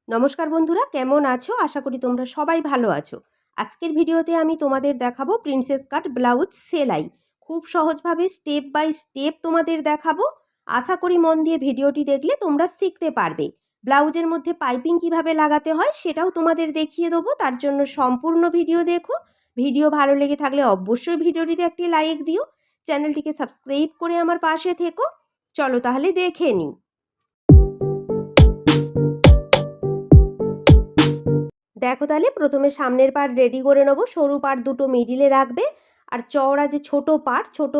নমস্কার বন্ধুরা, কেমন আছো? আশা করি তোমরা সবাই ভালো আছো। আজকের ভিডিওতে আমি তোমাদের দেখাবো প্রিন্সেস কাট ব্লাউজ সেলাই। খুব সহজভাবে স্টেপ বাই স্টেপ তোমাদের দেখাবো। আশা করি মন দিয়ে ভিডিওটি দেখলে তোমরা শিখতে পারবে। ব্লাউজের মধ্যে পাইপিং কিভাবে লাগাতে হয় সেটাও তোমাদের দেখিয়ে দেবো। তার জন্য সম্পূর্ণ ভিডিও দেখো। ভিডিও ভালো লেগে থাকলে অবশ্যই ভিডিওটিতে একটি লাইক দিও। চ্যানেলটিকে সাবস্ক্রাইব করে আমার পাশে থেকো। চলো তাহলে দেখে নিই। দেখো তাহলে প্রথমে সামনের পার্ট রেডি করে নেবো। সরু পার্ট দুটো মিডিলে রাখবে, আর চওড়া যে ছোট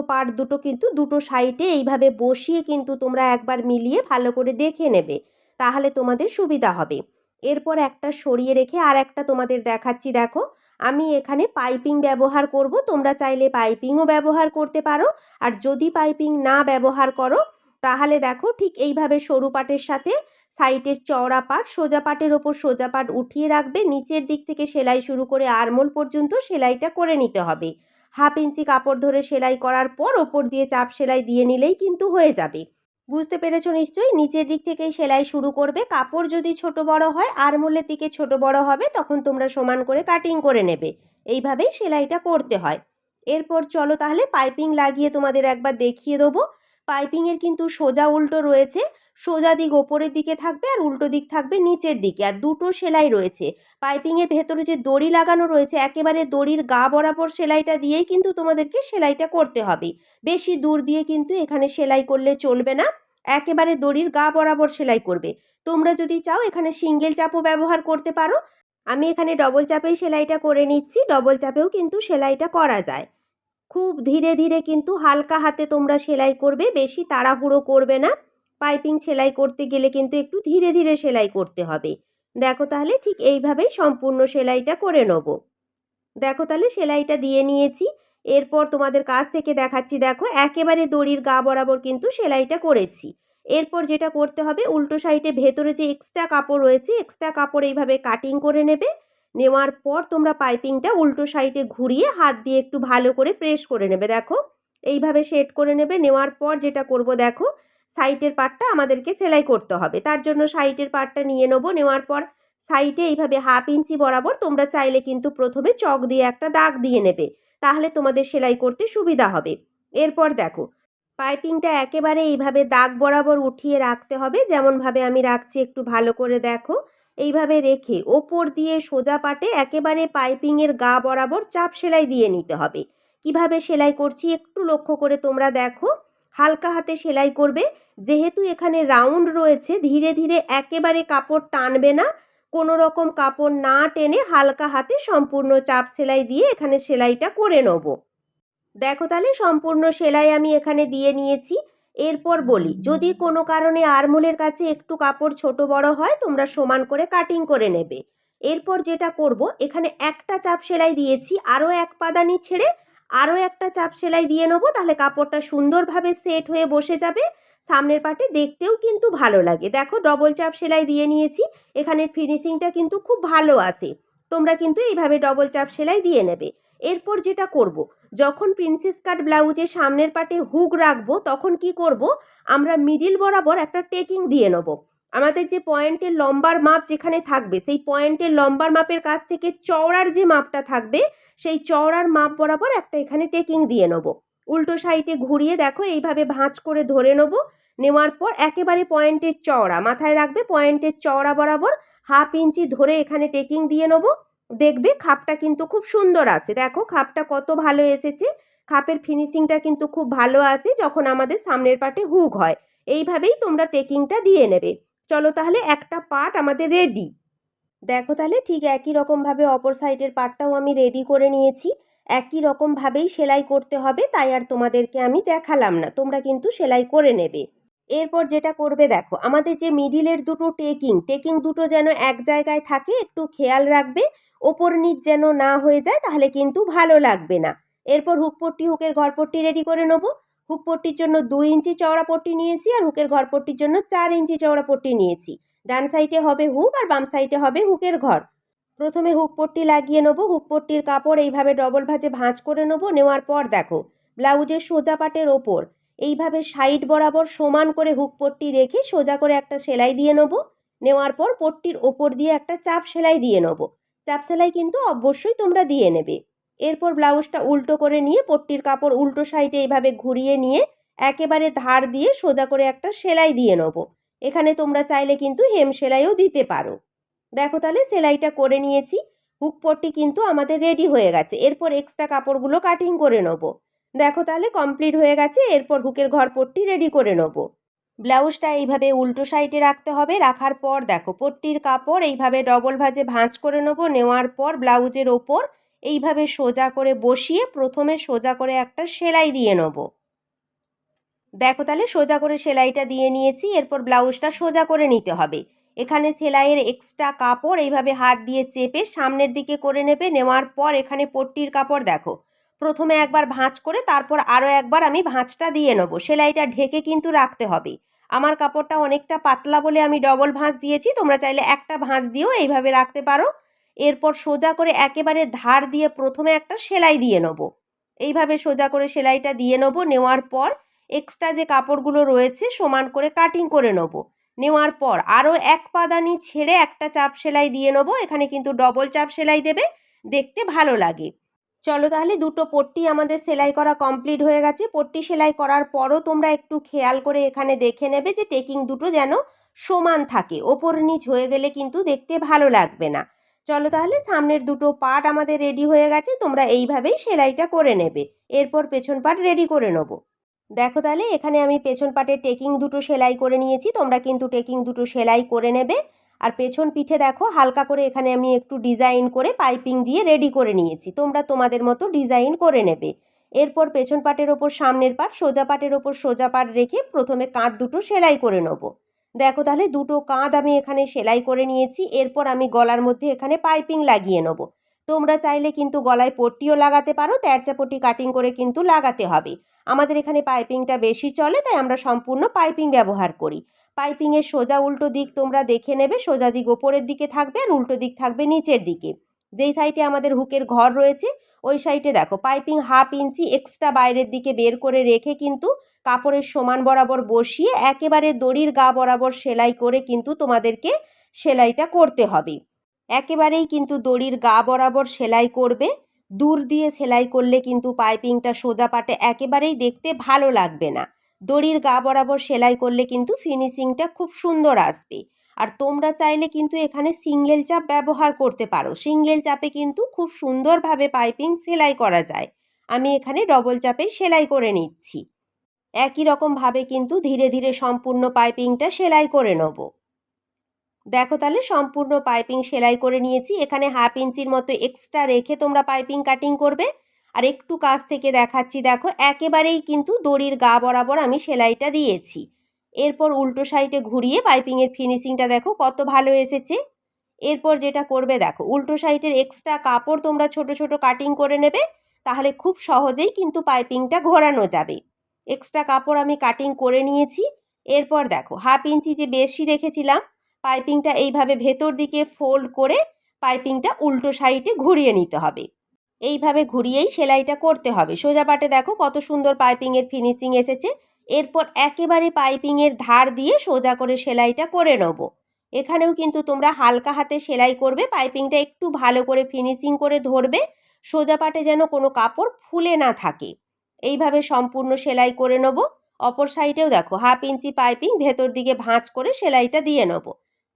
পার্ট দুটো কিন্তু দুটো সাইডে এইভাবে বসিয়ে কিন্তু তোমরা একবার মিলিয়ে ভালো করে দেখে নেবে, তাহলে তোমাদের সুবিধা হবে। এরপর একটা সরিয়ে রেখে আর একটা তোমাদের দেখাচ্ছি। দেখো আমি এখানে পাইপিং ব্যবহার করব, তোমরা চাইলে পাইপিংও ব্যবহার করতে পারো। আর যদি পাইপিং না ব্যবহার করো তাহলে দেখো ঠিক এইভাবে সরু পাটের সাথে সাইডের চওড়া পাট সোজা পাটের ওপর সোজা পাট উঠিয়ে রাখবে। নিচের দিক থেকে সেলাই শুরু করে আরমোল পর্যন্ত সেলাইটা করে নিতে হবে। 1/2 ইঞ্চি কাপড় ধরে সেলাই করার পর ওপর দিয়ে চাপ সেলাই দিয়ে নিলেই কিন্তু হয়ে যাবে। বুঝতে পেরেছো নিশ্চয়ই? নিচের দিক থেকেই সেলাই শুরু করবে। কাপড় যদি ছোট বড় হয়, আরমোলের দিকে ছোট বড় হবে, তখন তোমরা সমান করে কাটিং করে নেবে। এইভাবেই সেলাইটা করতে হয়। এরপর চলো তাহলে পাইপিং লাগিয়ে তোমাদের একবার দেখিয়ে দেবো। পাইপিংয়ের কিন্তু সোজা উল্টো রয়েছে। সোজা দিক ওপরের দিকে থাকবে আর উল্টো দিক থাকবে নিচের দিকে, আর দুটো সেলাই রয়েছে। পাইপিংয়ের ভেতরে যে দড়ি লাগানো রয়েছে, একেবারে দড়ির গা বরাবর সেলাইটা দিয়েই কিন্তু তোমাদেরকে সেলাইটা করতে হবে। বেশি দূর দিয়ে কিন্তু এখানে সেলাই করলে চলবে না, একেবারে দড়ির গা বরাবর সেলাই করবে। তোমরা যদি চাও এখানে সিঙ্গেল চাপও ব্যবহার করতে পারো। আমি এখানে ডবল চাপেই সেলাইটা করে নিচ্ছি। ডবল চাপেও কিন্তু সেলাইটা করা যায়। খুব ধীরে ধীরে কিন্তু হালকা হাতে তোমরা সেলাই করবে, বেশি তাড়াহুড়ো করবে না। পাইপিং সেলাই করতে গেলে কিন্তু একটু ধীরে ধীরে সেলাই করতে হবে। দেখো তাহলে ঠিক এইভাবেই সম্পূর্ণ সেলাইটা করে নেব। দেখো তাহলে সেলাইটা দিয়ে নিয়েছি। এরপর তোমাদের কাছ থেকে দেখাচ্ছি। দেখো একেবারে দড়ির গা বরাবর কিন্তু সেলাইটা করেছি। এরপর যেটা করতে হবে, উল্টো সাইডে ভেতরে যে এক্সট্রা কাপড় রয়েছে, এক্সট্রা কাপড় এইভাবে কাটিং করে নেবে। নেওয়ার পর তোমরা পাইপিংটা উল্টো সাইডে ঘুরিয়ে হাত দিয়ে একটু ভালো করে প্রেস করে নেবে। দেখো এইভাবে সেট করে নেবে। নেওয়ার পর যেটা করব, দেখো সাইডের পার্টটা আমাদেরকে সেলাই করতে হবে। তার জন্য সাইডের পার্টটা নিয়ে নেবো। নেওয়ার পর সাইডে এইভাবে 1/2 ইঞ্চি বরাবর তোমরা চাইলে কিন্তু প্রথমে চক দিয়ে একটা দাগ দিয়ে নেবে, তাহলে তোমাদের সেলাই করতে সুবিধা হবে। এরপর দেখো পাইপিংটা একেবারে এইভাবে দাগ বরাবর উঠিয়ে রাখতে হবে, যেমনভাবে আমি রাখছি একটু ভালো করে দেখো। এইভাবে রেখে ওপর দিয়ে সোজা পাটে একেবারে পাইপিংয়ের গা বরাবর চাপ সেলাই দিয়ে নিতে হবে। কিভাবে সেলাই করছি একটু লক্ষ্য করে তোমরা দেখো। হালকা হাতে সেলাই করবে, যেহেতু এখানে রাউন্ড রয়েছে। ধীরে ধীরে একেবারে কাপড় টানবে না, কোনো রকম কাপড় না টেনে হালকা হাতে সম্পূর্ণ চাপ সেলাই দিয়ে এখানে সেলাইটা করে নেব। দেখো তাহলে সম্পূর্ণ সেলাই আমি এখানে দিয়ে নিয়েছি। এরপর বলি, যদি কোনো কারণে আরমোলের কাছে একটু কাপড় ছোট বড় হয়, তোমরা সমান করে কাটিং করে নেবে। এরপর যেটা করব, এখানে একটা চাপ সেলাই দিয়েছি, আরও এক পাদানি ছেড়ে আরও একটা চাপ সেলাই দিয়ে নেবো, তাহলে কাপড়টা সুন্দরভাবে সেট হয়ে বসে যাবে। সামনের পাটে দেখতেও কিন্তু ভালো লাগে। দেখো ডবল চাপ সেলাই দিয়ে নিয়েছি, এখানের ফিনিশিংটা কিন্তু খুব ভালো আসে। তোমরা কিন্তু এইভাবে ডবল চাপ সেলাই দিয়ে নেবে। এরপর যেটা করব, যখন প্রিন্সেস কাট ব্লাউজের সামনের পাটে হুক রাখবো, তখন কি করব, আমরা মিডিল বরাবর একটা টেকিং দিয়ে নেব। আমাদের যে পয়েন্টের লম্বার মাপ যেখানে থাকবে, সেই পয়েন্টের লম্বার মাপের কাছ থেকে চওড়ার যে মাপটা থাকবে, সেই চওড়ার মাপ বরাবর একটা এখানে টেকিং দিয়ে নেব। উল্টো সাইডে ঘুরিয়ে দেখো এইভাবে ভাঁজ করে ধরে নেব। নেওয়ার পর একেবারে পয়েন্টের চওড়া মাথায় রাখবে, পয়েন্টের চওড়া বরাবর 1/2 ইঞ্চি ধরে এখানে টেকিং দিয়ে নেব। দেখবে খাপটা কিন্তু খুব সুন্দর আসে। দেখো খাপটা কত ভালো এসেছে। খাপের ফিনিশিংটা কিন্তু খুব ভালো আসে যখন আমাদের সামনের পাটে হুক হয়। এইভাবেই তোমরা টেকিংটা দিয়ে নেবে। চলো তাহলে একটা পার্ট আমাদের রেডি। দেখো তাহলে ঠিক একই রকমভাবে অপর সাইডের পার্টটাও আমি রেডি করে নিয়েছি। একই রকমভাবেই সেলাই করতে হবে, তাই আর তোমাদেরকে আমি দেখালাম না, তোমরা কিন্তু সেলাই করে নেবে। এরপর যেটা করবে, দেখো আমাদের যে মিডিলের দুটো টেকিং দুটো যেন এক জায়গায় থাকে, একটু খেয়াল রাখবে ওপর নিচ যেন না হয়ে যায়, তাহলে কিন্তু ভালো লাগবে না। এরপর হুকের ঘরপট্টি রেডি করে নেবো। হুকপট্টির জন্য 2 ইঞ্চি চওড়া পট্টি নিয়েছি, আর হুকের ঘরপট্টির জন্য 4 ইঞ্চি চওড়া পট্টি নিয়েছি। ডান সাইডে হবে হুক আর বাম সাইডে হবে হুকের ঘর। প্রথমে হুক পট্টি লাগিয়ে নেবো। হুক পট্টির কাপড় এইভাবে ডবল ভাঁজে ভাঁজ করে নেবো। নেওয়ার পর দেখো ব্লাউজের সোজা পাটের ওপর এইভাবে সাইড বরাবর সমান করে হুক পট্টি রেখে সোজা করে একটা সেলাই দিয়ে নেবো। নেওয়ার পর পট্টির ওপর দিয়ে একটা চাপ সেলাই দিয়ে নেব। চাপ সেলাই কিন্তু অবশ্যই তোমরা দিয়ে নেবে। এরপর ব্লাউজটা উল্টো করে নিয়ে পট্টির কাপড় উল্টো সাইডে এইভাবে ঘুরিয়ে নিয়ে একেবারে ধার দিয়ে সোজা করে একটা সেলাই দিয়ে নেব। এখানে তোমরা চাইলে কিন্তু হেম সেলাইও দিতে পারো। দেখো তাহলে সেলাইটা করে নিয়েছি। হুক পট্টি কিন্তু আমাদের রেডি হয়ে গেছে। এরপর এক্সট্রা কাপড়গুলো কাটিং করে নেব। দেখো তাহলে কমপ্লিট হয়ে গেছে। এরপর হুকের ঘর পট্টি রেডি করে নেব। ব্লাউজটা এইভাবে উল্টো সাইডে রাখতে হবে। রাখার পর দেখো পট্টির কাপড় এইভাবে ডবল ভাঁজে ভাঁজ করে নেব। নেওয়ার পর ব্লাউজের ওপর এইভাবে সোজা করে বসিয়ে প্রথমে সোজা করে একটা সেলাই দিয়ে নেব। দেখো তাহলে সোজা করে সেলাইটা দিয়ে নিয়েছি। এরপর ব্লাউজটা সোজা করে নিতে হবে। এখানে সেলাইয়ের এক্সট্রা কাপড় এইভাবে হাত দিয়ে চেপে সামনের দিকে করে নেবে। নেওয়ার পর এখানে পট্টির কাপড় দেখো প্রথমে একবার ভাঁজ করে তারপর আরও একবার আমি ভাঁজটা দিয়ে নেব। সেলাইটা ঢেকে কিন্তু রাখতে হবে। আমার কাপড়টা অনেকটা পাতলা বলে আমি ডবল ভাঁজ দিয়েছি, তোমরা চাইলে একটা ভাঁজ দিয়েও এইভাবে রাখতে পারো। এরপর সোজা করে একেবারে ধার দিয়ে প্রথমে একটা সেলাই দিয়ে নেব। এইভাবে সোজা করে সেলাইটা দিয়ে নেব। নেওয়ার পর এক্সট্রা যে কাপড়গুলো রয়েছে সমান করে কাটিং করে নেব। নেওয়ার পর আরও এক পাদানি ছেড়ে একটা চাপ সেলাই দিয়ে নেব। এখানে কিন্তু ডবল চাপ সেলাই দেবে, দেখতে ভালো লাগে। চলো তাহলে দুটো পট্টি আমাদের সেলাই করা কমপ্লিট হয়ে গেছে। পট্টি সেলাই করার পরও তোমরা একটু খেয়াল করে এখানে দেখে নেবে যে টেকিং দুটো যেন সমান থাকে। ওপর নিচ হয়ে গেলে কিন্তু দেখতে ভালো লাগবে না। চলো তাহলে সামনের দুটো পার্ট আমাদের রেডি হয়ে গেছে। তোমরা এইভাবেই সেলাইটা করে নেবে। এরপর পেছন পার্ট রেডি করে নেব। দেখো তাহলে এখানে আমি পেছন পাটের টেকিং দুটো সেলাই করে নিয়েছি। তোমরা কিন্তু টেকিং দুটো সেলাই করে নেবে। আর পেছন পিঠে দেখো হালকা করে এখানে আমি একটু ডিজাইন করে পাইপিং দিয়ে রেডি করে নিয়েছি। তোমরা তোমাদের মতো ডিজাইন করে নেবে। এরপর পেছন পাটের ওপর সামনের পাট, সোজা পাটের ওপর সোজা পাট রেখে প্রথমে কাঁধ দুটো সেলাই করে নেব। দেখো তাহলে দুটো কাঁধ আমি এখানে সেলাই করে নিয়েছি। এরপর আমি গলার মধ্যে এখানে পাইপিং লাগিয়ে নেব। তোমরা চাইলে কিন্তু গলায় পট্টিও লাগাতে পারো, তেরচা পট্টি কাটিং করে কিন্তু লাগাতে হবে। আমাদের এখানে পাইপিংটা বেশি চলে, তাই আমরা সম্পূর্ণ পাইপিং ব্যবহার করি। পাইপিংয়ের সোজা উল্টো দিক তোমরা দেখে নেবে। সোজা দিক ওপরের দিকে থাকবে আর উল্টো দিক থাকবে নিচের দিকে। যেই সাইডে আমাদের হুকের ঘর রয়েছে ওই সাইডে দেখো পাইপিং 1/2 ইঞ্চি এক্সট্রা বাইরের দিকে বের করে রেখে কিন্তু কাপড়ের সমান বরাবর বসিয়ে একেবারে দড়ির গা বরাবর সেলাই করে কিন্তু তোমাদেরকে সেলাইটা করতে হবে। একেবারেই কিন্তু দড়ির গা বরাবর সেলাই করবে। দূর দিয়ে সেলাই করলে কিন্তু পাইপিংটা সোজা পাটে একেবারেই দেখতে ভালো লাগবে না। দড়ির গা বরাবর সেলাই করলে কিন্তু ফিনিশিংটা খুব সুন্দর আসবে। আর তোমরা চাইলে কিন্তু এখানে সিঙ্গেল চাপ ব্যবহার করতে পারো। সিঙ্গেল চাপে কিন্তু খুব সুন্দরভাবে পাইপিং সেলাই করা যায়। আমি এখানে ডবল চাপে সেলাই করে নিচ্ছি। একই রকমভাবে কিন্তু ধীরে ধীরে সম্পূর্ণ পাইপিংটা সেলাই করে নেব। দেখো তাহলে সম্পূর্ণ পাইপিং সেলাই করে নিয়েছি। এখানে 1/2 ইঞ্চির মতো এক্সট্রা রেখে তোমরা পাইপিং কাটিং করবে। আর একটু কাছ থেকে দেখাচ্ছি, দেখো একেবারেই কিন্তু দড়ির গা বরাবর আমি সেলাইটা দিয়েছি। এরপর উল্টো সাইডে ঘুরিয়ে পাইপিংয়ের ফিনিশিংটা দেখো কত ভালো এসেছে। এরপর যেটা করবে দেখো উল্টো সাইডের এক্সট্রা কাপড় তোমরা ছোট ছোট কাটিং করে নেবে, তাহলে খুব সহজেই কিন্তু পাইপিংটা ঘোরানো যাবে। এক্সট্রা কাপড় আমি কাটিং করে নিয়েছি। এরপর দেখো 1/2 ইঞ্চি যে বেশি রেখেছিলাম পাইপিংটা এইভাবে ভেতর দিকে ফোল্ড করে পাইপিংটা উল্টো সাইডে ঘুরিয়ে নিতে হবে। এইভাবে ঘুরিয়েই সেলাইটা করতে হবে। সোজা পাটে দেখো কত সুন্দর পাইপিংয়ের ফিনিশিং এসেছে। এরপর একেবারে পাইপিংয়ের ধার দিয়ে সোজা করে সেলাইটা করে নেব। এখানেও কিন্তু তোমরা হালকা হাতে সেলাই করবে। পাইপিংটা একটু ভালো করে ফিনিশিং করে ধরবে, সোজা পাটে যেন কোনো কাপড় ফুলে না থাকে। এইভাবে সম্পূর্ণ সেলাই করে নেব। অপর সাইডেও দেখো 1/2 ইঞ্চি পাইপিং ভেতর দিকে ভাঁজ করে সেলাইটা দিয়ে নেব।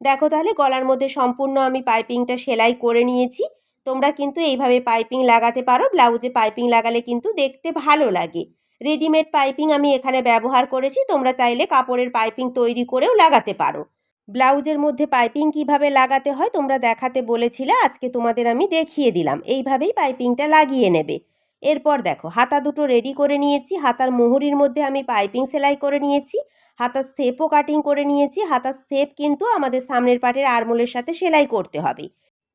দেখো তাহলে গলার মধ্যে সম্পূর্ণ আমি পাইপিংটা সেলাই করে নিয়েছি। তোমরা কিন্তু এইভাবে পাইপিং লাগাতে পারো। ব্লাউজে পাইপিং লাগালে কিন্তু দেখতে ভালো লাগে। রেডিমেড পাইপিং আমি এখানে ব্যবহার করেছি, তোমরা চাইলে কাপড়ের পাইপিং তৈরি করেও লাগাতে পারো। ব্লাউজের মধ্যে পাইপিং কিভাবে লাগাতে হয় তোমরা দেখাতে বলেছিলে, আজকে তোমাদের আমি দেখিয়ে দিলাম। এইভাবেই পাইপিংটা লাগিয়ে নেবে। এরপর দেখো হাতা দুটো রেডি করে নিয়েছি। হাতার মুহুরির মধ্যে আমি পাইপিং সেলাই করে নিয়েছি। হাতার শেপও কাটিং করে নিয়েছি। হাতার শেপ কিন্তু আমাদের সামনের পাটের আরমোলের সাথে সেলাই করতে হবে।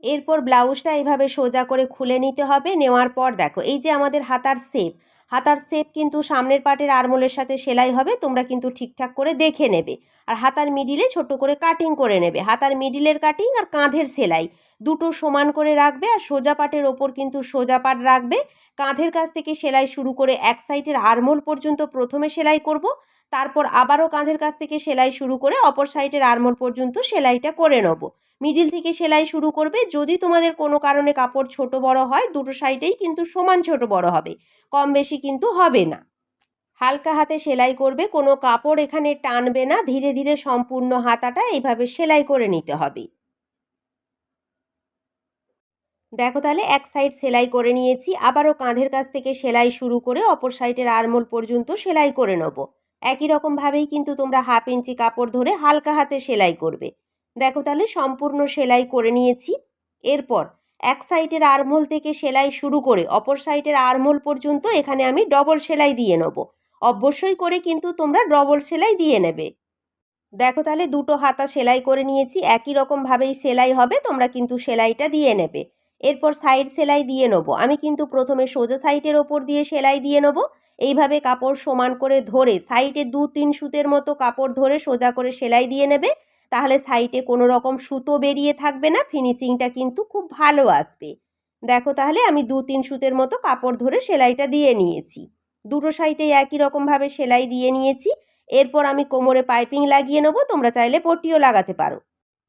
এরপর ব্লাউজটা এইভাবে সোজা করে খুলে নিতে হবে। নেওয়ার পর দেখো এই যে আমাদের হাতার শেপ কিন্তু সামনের পাটের আরমোলের সাথে সেলাই হবে। তোমরা কিন্তু ঠিকঠাক করে দেখে নেবে। আর হাতার মিডিলে ছোট করে কাটিং করে নেবে। হাতার মিডিলের কাটিং আর কাঁধের সেলাই দুটো সমান করে রাখবে। আর সোজা পাটের ওপর কিন্তু সোজা পাট রাখবে। কাঁধের কাছ থেকে সেলাই শুরু করে এক সাইডের আরমোল পর্যন্ত প্রথমে সেলাই করব, তারপর আবারও কাঁধের কাছ থেকে সেলাই শুরু করে অপর সাইডের আরমোল পর্যন্ত সেলাইটা করে নেব। মিডিল থেকে সেলাই শুরু করবে। যদি তোমাদের কোনো কারণে কাপড় ছোট বড় হয়, দুটো সাইডেই কিন্তু সমান ছোট বড় হবে, কম বেশি কিন্তু হবে না। হালকা হাতে সেলাই করবে, কোনো কাপড় এখানে টানবে না। ধীরে ধীরে সম্পূর্ণ হাতাটা এইভাবে সেলাই করে নিতে হবে। দেখো তাহলে এক সাইড সেলাই করে নিয়েছি, আবারও কাঁধের কাছ থেকে সেলাই শুরু করে অপর সাইডের আরমোল পর্যন্ত সেলাই করে নেব। একই রকমভাবেই কিন্তু তোমরা 1/2 ইঞ্চি কাপড় ধরে হালকা হাতে সেলাই করবে। দেখো তাহলে সম্পূর্ণ সেলাই করে নিয়েছি। এরপর এক সাইডের আরমোল থেকে সেলাই শুরু করে অপর সাইডের আরমোল পর্যন্ত এখানে আমি ডবল সেলাই দিয়ে নেব। অবশ্যই করে কিন্তু তোমরা ডবল সেলাই দিয়ে নেবে। দেখো তাহলে দুটো হাতা সেলাই করে নিয়েছি, একই রকমভাবেই সেলাই হবে, তোমরা কিন্তু সেলাইটা দিয়ে নেবে। এরপর সাইড সেলাই দিয়ে নেবো। আমি কিন্তু প্রথমে সোজা সাইডের ওপর দিয়ে সেলাই দিয়ে নেবো। এইভাবে কাপড় সমান করে ধরে সাইডে 2-3 সুতের মতো কাপড় ধরে সোজা করে সেলাই দিয়ে নেবে। তাহলে সাইডে কোনো রকম সুতো বেরিয়ে থাকবে না, ফিনিশিংটা কিন্তু খুব ভালো আসবে। দেখো তাহলে আমি 2-3 সুতের মতো কাপড় ধরে সেলাইটা দিয়ে নিয়েছি। দুটো সাইডে একই রকমভাবে সেলাই দিয়ে নিয়েছি। এরপর আমি কোমরে পাইপিং লাগিয়ে নেবো, তোমরা চাইলে পট্টিও লাগাতে পারো।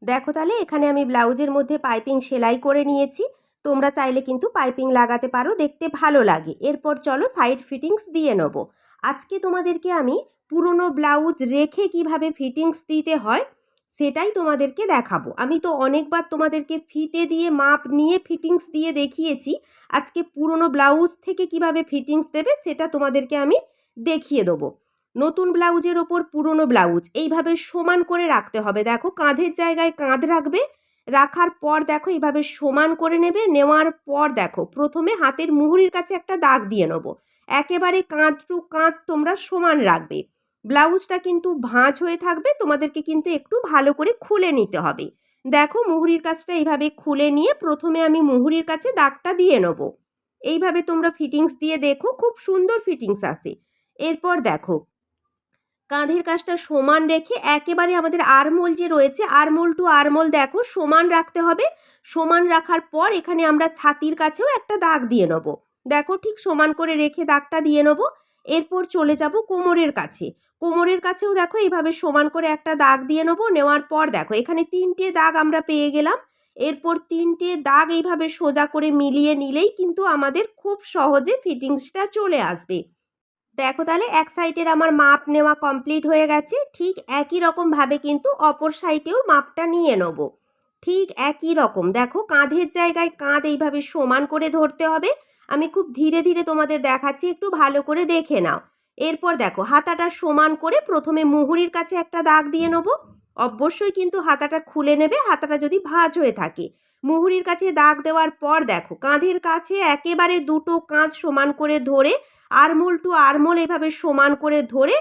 দেখো তাহলে এখানে আমি ব্লাউজের মধ্যে পাইপিং সেলাই করে নিয়েছি। তোমরা চাইলে কিন্তু পাইপিং লাগাতে পারো, দেখতে ভালো লাগে। এরপর চলো সাইড ফিটিংস দিয়ে নেবো। আজকে তোমাদেরকে আমি পুরনো ব্লাউজ রেখে কিভাবে ফিটিংস দিতে হয় সেটাই তোমাদেরকে দেখাবো। আমি তো অনেকবার তোমাদেরকে ফিতে দিয়ে মাপ নিয়ে ফিটিংস দিয়ে দেখিয়েছি। আজকে পুরনো ব্লাউজ থেকে কিভাবে ফিটিংস দেবে সেটা তোমাদেরকে আমি দেখিয়ে দেবো। নতুন ব্লাউজের ওপর পুরনো ব্লাউজ এইভাবে সমান করে রাখতে হবে। দেখো কাঁধের জায়গায় কাঁধ রাখবে, রাখার পর দেখো এইভাবে সমান করে নেবে। নেওয়ার পর দেখো প্রথমে হাতের মুহুরির কাছে একটা দাগ দিয়ে নেবো। একেবারে কাঁধ টু কাঁধ তোমরা সমান রাখবে। ব্লাউজটা কিন্তু ভাঁজ হয়ে থাকবে, তোমাদেরকে কিন্তু একটু ভালো করে খুলে নিতে হবে। দেখো মুহুরির কাছটা এইভাবে খুলে নিয়ে প্রথমে আমি মুহুরির কাছে দাগটা দিয়ে নেবো। এইভাবে তোমরা ফিটিংস দিয়ে দেখো, খুব সুন্দর ফিটিংস আসে। এরপর দেখো কাঁধের কাছটা সমান রেখে একেবারে আমাদের আরমোল যে রয়েছে, আরমোল টু আরমোল দেখো সমান রাখতে হবে। সমান রাখার পর এখানে আমরা ছাতির কাছেও একটা দাগ দিয়ে নেবো। দেখো ঠিক সমান করে রেখে দাগটা দিয়ে নেবো। এরপর চলে যাব কোমরের কাছে। কোমরের কাছেও দেখো এইভাবে সমান করে একটা দাগ দিয়ে নেবো। নেওয়ার পর দেখো এখানে 3টে দাগ আমরা পেয়ে গেলাম। এরপর 3টে দাগ এইভাবে সোজা করে মিলিয়ে নিলেই কিন্তু আমাদের খুব সহজে ফিটিংসটা চলে আসবে। দেখো তাহলে এক সাইডের আমার মাপ নেওয়া কমপ্লিট হয়ে গেছে। ঠিক একই রকমভাবে কিন্তু অপর সাইডেও মাপটা নিয়ে নেব। ঠিক একই রকম দেখো কাঁধের জায়গায় কাঁধ এইভাবে সমান করে ধরতে হবে। আমি খুব ধীরে ধীরে তোমাদের দেখাচ্ছি, একটু ভালো করে দেখে নাও। এরপর দেখো হাতাটা সমান করে প্রথমে মুহুরির কাছে একটা দাগ দিয়ে নেবো। অবশ্যই কিন্তু হাতাটা খুলে নেবে, হাতাটা যদি ভাঁজ হয়ে থাকে। মুহুরির কাছে দাগ দেওয়ার পর দেখো কাঁধের কাছে একেবারে দুটো কাঁধ সমান করে ধরে আরমোল টু আরমোল এভাবে সমান করে ধরে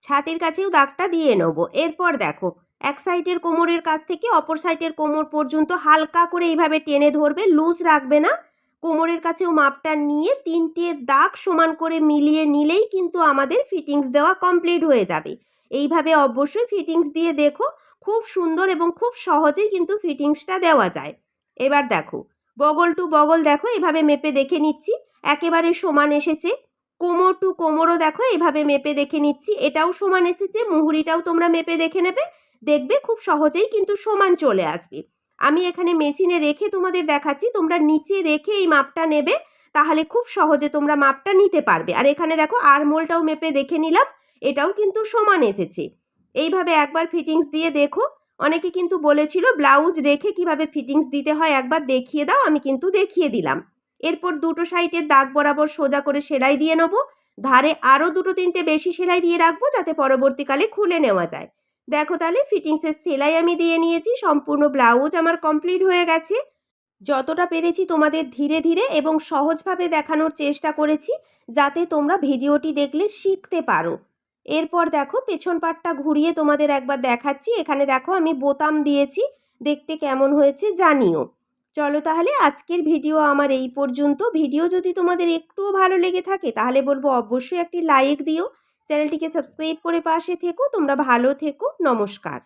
ছাতির কাছেও দাগটা দিয়ে নেব। এরপর দেখো এক সাইডের কোমরের কাছ থেকে অপর সাইডের কোমর পর্যন্ত হালকা করে এইভাবে টেনে ধরবে, লুজ রাখবে না। কোমরের কাছেও মাপটা নিয়ে 3টে দাগ সমান করে মিলিয়ে নিলেই কিন্তু আমাদের ফিটিংস দেওয়া কমপ্লিট হয়ে যাবে। এইভাবে অবশ্যই ফিটিংস দিয়ে দেখো, খুব সুন্দর এবং খুব সহজেই কিন্তু ফিটিংসটা দেওয়া যায়। এবার দেখো বগল টু বগল দেখো এভাবে মেপে দেখে নিচ্ছি, একেবারে সমান এসেছে। কোমর টু কোমরও দেখো এইভাবে মেপে দেখে নিচ্ছি, এটাও সমান এসেছে। মুহুরিটাও তোমরা মেপে দেখে নেবে, দেখবে খুব সহজেই কিন্তু সমান চলে আসবে। আমি এখানে মেশিনে রেখে তোমাদের দেখাচ্ছি, তোমরা নিচে রেখে এই মাপটা নেবে, তাহলে খুব সহজে তোমরা মাপটা নিতে পারবে। আর এখানে দেখো আরমোলটাও মেপে দেখে নিলাম, এটাও কিন্তু সমান এসেছে। এইভাবে একবার ফিটিংস দিয়ে দেখো। অনেকে কিন্তু বলেছিল ব্লাউজ রেখে কিভাবে ফিটিংস দিতে হয় একবার দেখিয়ে দাও, আমি কিন্তু দেখিয়ে দিলাম। এরপর দুটো সাইডের দাগ বরাবর সোজা করে সেলাই দিয়ে নেবো। ধারে আরও 2-3টে বেশি সেলাই দিয়ে রাখবো যাতে পরবর্তীকালে খুলে নেওয়া যায়। দেখো তাহলে ফিটিংসের সেলাই আমি দিয়ে নিয়েছি, সম্পূর্ণ ব্লাউজ আমার কমপ্লিট হয়ে গেছে। যতটা পেরেছি তোমাদের ধীরে ধীরে এবং সহজভাবে দেখানোর চেষ্টা করেছি, যাতে তোমরা ভিডিওটি দেখলে শিখতে পারো। এরপর দেখো পেছন পাটটা ঘুরিয়ে তোমাদের একবার দেখাচ্ছি। এখানে দেখো আমি বোতাম দিয়েছি, দেখতে কেমন হয়েছে জানিও। চলো তাহলে আজকের ভিডিও আমার এই পর্যন্ত। ভিডিও যদি তোমাদের একটুও ভালো লেগে থাকে তাহলে বলবো অবশ্যই একটি লাইক দিও। চ্যানেলটিকে সাবস্ক্রাইব করে পাশে থেকো। তোমরা ভালো থেকো। নমস্কার।